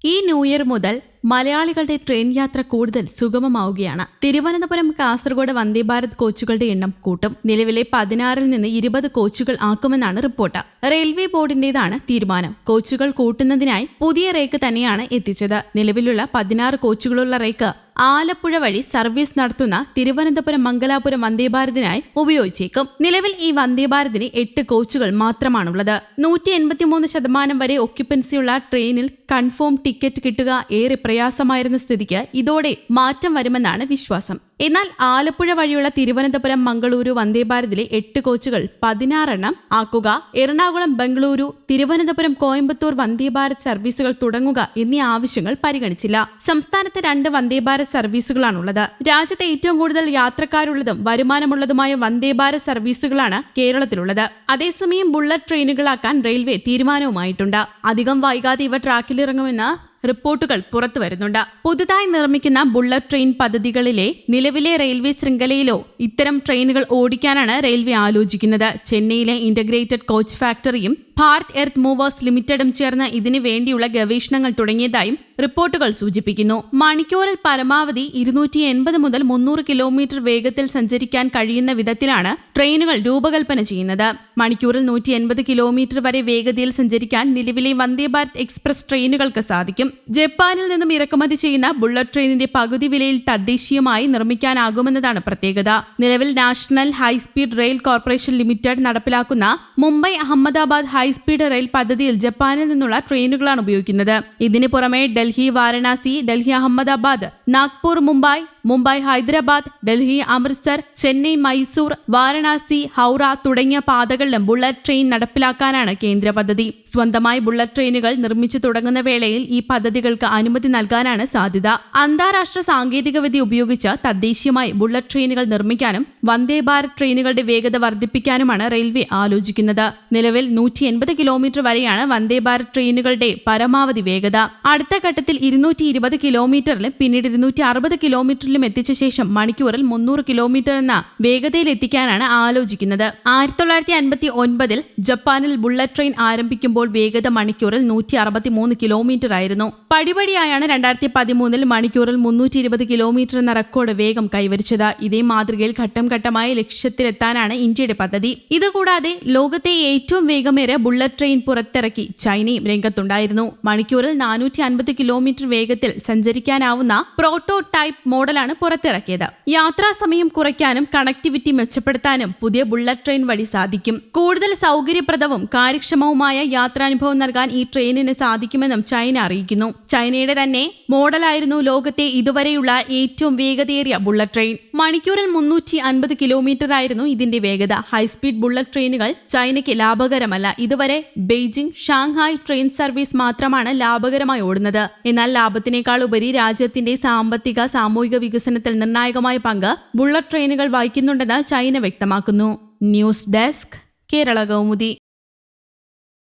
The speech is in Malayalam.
ഈ ന്യൂ ഇയർ മുതൽ മലയാളികളുടെ ട്രെയിൻ യാത്ര കൂടുതൽ സുഗമമാവുകയാണ്. തിരുവനന്തപുരം കാസർഗോഡ് വന്ദേ ഭാരത് കോച്ചുകളുടെ എണ്ണം കൂട്ടും. നിലവിലെ 16 നിന്ന് 20 കോച്ചുകൾ ആക്കുമെന്നാണ് റിപ്പോർട്ട്. റെയിൽവേ ബോർഡിന്റേതാണ് തീരുമാനം. കോച്ചുകൾ കൂട്ടുന്നതിനായി പുതിയ റേക്ക് തന്നെയാണ് എത്തിച്ചത്. നിലവിലുള്ള 16 കോച്ചുകളുള്ള റേക്ക് ആലപ്പുഴ വഴി സർവീസ് നടത്തുന്ന തിരുവനന്തപുരം മംഗലാപുരം വന്ദേ ഭാരതിനായി ഉപയോഗിച്ചേക്കും. നിലവിൽ ഈ വന്ദേ ഭാരതിന് 8 കോച്ചുകൾ മാത്രമാണുള്ളത്. 183% വരെ ഒക്യുപ്പൻസിയുള്ള ട്രെയിനിൽ കൺഫേം ടിക്കറ്റ് കിട്ടുക ഏറെ പ്രയാസമായിരുന്ന സ്ഥിതിക്ക് ഇതോടെ മാറ്റം വരുമെന്നാണ് വിശ്വാസം. എന്നാൽ ആലപ്പുഴ വഴിയുള്ള തിരുവനന്തപുരം മംഗളൂരു വന്ദേ ഭാരതിലെ 8 കോച്ചുകൾ 16 എണ്ണം ആക്കുക, എറണാകുളം ബംഗളൂരു തിരുവനന്തപുരം കോയമ്പത്തൂർ വന്ദേ ഭാരത് സർവീസുകൾ തുടങ്ങുക എന്നീ ആവശ്യങ്ങൾ പരിഗണിച്ചില്ല. സംസ്ഥാനത്ത് 2 വന്ദേ ഭാരത് സർവീസുകളാണുള്ളത്. രാജ്യത്തെ ഏറ്റവും കൂടുതൽ യാത്രക്കാരുള്ളതും വരുമാനമുള്ളതുമായ വന്ദേ ഭാരത് സർവീസുകളാണ് കേരളത്തിലുള്ളത്. അതേസമയം ബുള്ളറ്റ് ട്രെയിനുകളാക്കാൻ റെയിൽവേ തീരുമാനവുമായിട്ടുണ്ട്. അധികം വൈകാതെ ഇവ ട്രാക്കിലിറങ്ങുമെന്ന് റിപ്പോർട്ടുകൾ പുറത്തു വരുന്നുണ്ട്. പുതുതായി നിർമ്മിക്കുന്ന ബുള്ളറ്റ് ട്രെയിൻ പദ്ധതികളിലെ നിലവിലെ റെയിൽവേ ശൃംഖലയിലോ ഇത്തരം ട്രെയിനുകൾ ഓടിക്കാനാണ് റെയിൽവേ ആലോചിക്കുന്നത്. ചെന്നൈയിലെ ഇന്റഗ്രേറ്റഡ് കോച്ച് ഫാക്ടറിയും ഭാരത് എർത്ത് മൂവേഴ്സ് ലിമിറ്റഡും ചേർന്ന് ഇതിനു വേണ്ടിയുള്ള ഗവേഷണങ്ങൾ തുടങ്ങിയതായും റിപ്പോർട്ടുകൾ സൂചിപ്പിക്കുന്നു. മണിക്കൂറിൽ പരമാവധി 280 മുതൽ 300 കിലോമീറ്റർ വേഗത്തിൽ സഞ്ചരിക്കാൻ കഴിയുന്ന വിധത്തിലാണ് ട്രെയിനുകൾ രൂപകൽപ്പന ചെയ്യുന്നത്. മണിക്കൂറിൽ 180 കിലോമീറ്റർ വരെ വേഗതയിൽ സഞ്ചരിക്കാൻ നിലവിലെ വന്ദേ ഭാരത് എക്സ്പ്രസ് ട്രെയിനുകൾക്ക് സാധിക്കും. ജപ്പാനിൽ നിന്നും ഇറക്കുമതി ചെയ്യുന്ന ബുള്ളറ്റ് ട്രെയിനിന്റെ പകുതി വിലയിൽ തദ്ദേശീയമായി നിർമ്മിക്കാനാകുമെന്നതാണ് പ്രത്യേകത. നിലവിൽ national high speed rail corporation limited നടപ്പിലാക്കുന്ന മുംബൈ അഹമ്മദാബാദ് ഹൈസ്പീഡ് റെയിൽ പദ്ധതിയിൽ ജപ്പാനിൽ നിന്നുള്ള ട്രെയിനുകളാണ് ഉപയോഗിക്കുന്നത്. ഇതിന് പുറമെ ഡൽഹി വാരണാസി, ഡൽഹി അഹമ്മദാബാദ്, നാഗ്പൂർ മുംബൈ, മുംബൈ ഹൈദരാബാദ്, ഡൽഹി അമൃത്സർ, ചെന്നൈ മൈസൂർ, വാരണാസി, ഹൗറ തുടങ്ങിയ പാതകളിലും ബുള്ളറ്റ് ട്രെയിൻ നടപ്പിലാക്കാനാണ് കേന്ദ്ര പദ്ധതി. സ്വന്തമായി ബുള്ളറ്റ് ട്രെയിനുകൾ നിർമ്മിച്ചു തുടങ്ങുന്ന വേളയിൽ ഈ പദ്ധതികൾക്ക് അനുമതി നൽകാനാണ് സാധ്യത. അന്താരാഷ്ട്ര സാങ്കേതികവിദ്യ ഉപയോഗിച്ച് തദ്ദേശീയമായി ബുള്ളറ്റ് ട്രെയിനുകൾ നിർമ്മിക്കാനും വന്ദേ ഭാരത് ട്രെയിനുകളുടെ വേഗത വർദ്ധിപ്പിക്കാനുമാണ് റെയിൽവേ ആലോചിക്കുന്നത്. നിലവിൽ 180 കിലോമീറ്റർ വരെയാണ് വന്ദേ ഭാരത് ട്രെയിനുകളുടെ പരമാവധി വേഗത. അടുത്ത ഘട്ടത്തിൽ 220 കിലോമീറ്ററിലും പിന്നീട് 260 കിലോമീറ്ററിലും എത്തിച്ച ശേഷം മണിക്കൂറിൽ 300 കിലോമീറ്റർ എന്ന വേഗതയിൽ എത്തിക്കാനാണ് ആലോചിക്കുന്നത്. 1959 ജപ്പാനിൽ ബുള്ളറ്റ് ട്രെയിൻ ആരംഭിക്കുമ്പോൾ വേഗത മണിക്കൂറിൽ 163 കിലോമീറ്റർ ആയിരുന്നു. പടിപടിയായാണ് 2013 മണിക്കൂറിൽ 320 കിലോമീറ്റർ എന്ന റെക്കോർഡ് വേഗം കൈവരിച്ചത്. ഇതേ മാതൃകയിൽ ഘട്ടം ഘട്ടമായി ലക്ഷ്യത്തിലെത്താനാണ് ഇന്ത്യയുടെ പദ്ധതി. ഇതുകൂടാതെ ലോകത്തെ ഏറ്റവും വേഗമേറിയ ബുള്ളറ്റ് ട്രെയിൻ പുറത്തിറക്കി ചൈനയും രംഗത്തുണ്ടായിരുന്നു. മണിക്കൂറിൽ 450 കിലോമീറ്റർ വേഗത്തിൽ സഞ്ചരിക്കാനാവുന്ന പ്രോട്ടോ ടൈപ്പ് മോഡലാണ് പുറത്തിറക്കിയത്. യാത്രാ സമയം കുറയ്ക്കാനും കണക്ടിവിറ്റി മെച്ചപ്പെടുത്താനും പുതിയ ബുള്ളറ്റ് ട്രെയിൻ വഴി സാധിക്കും. കൂടുതൽ സൗകര്യപ്രദവും കാര്യക്ഷമവുമായ യാത്രാനുഭവം നൽകാൻ ഈ ട്രെയിനിന് സാധിക്കുമെന്നും ചൈന അറിയിക്കുന്നു. ചൈനയുടെ തന്നെ മോഡലായിരുന്നു ലോകത്തെ ഇതുവരെയുള്ള ഏറ്റവും വേഗതയേറിയ ബുള്ളറ്റ് ട്രെയിൻ. മണിക്കൂറിൽ 350 കിലോമീറ്റർ ആയിരുന്നു ഇതിന്റെ വേഗത. ഹൈസ്പീഡ് ബുള്ളറ്റ് ട്രെയിനുകൾ ചൈനയ്ക്ക് ലാഭകരമല്ല. ഇതുവരെ ബെയ്ജിംഗ്, ഷാങ്ഹായ് ട്രെയിൻ സർവീസ് മാത്രമാണ് ലാഭകരമായി ഓടുന്നത്. എന്നാൽ ലാഭത്തിനേക്കാൾ ഉപരി രാജ്യത്തിന്റെ സാമ്പത്തിക സാമൂഹിക വികസനത്തിൽ നിർണായകമായ പങ്ക് ബുള്ളറ്റ് ട്രെയിനുകൾ വഹിക്കുന്നുണ്ടെന്ന് ചൈന വ്യക്തമാക്കുന്നു. News desk, Kerala Kaumudi.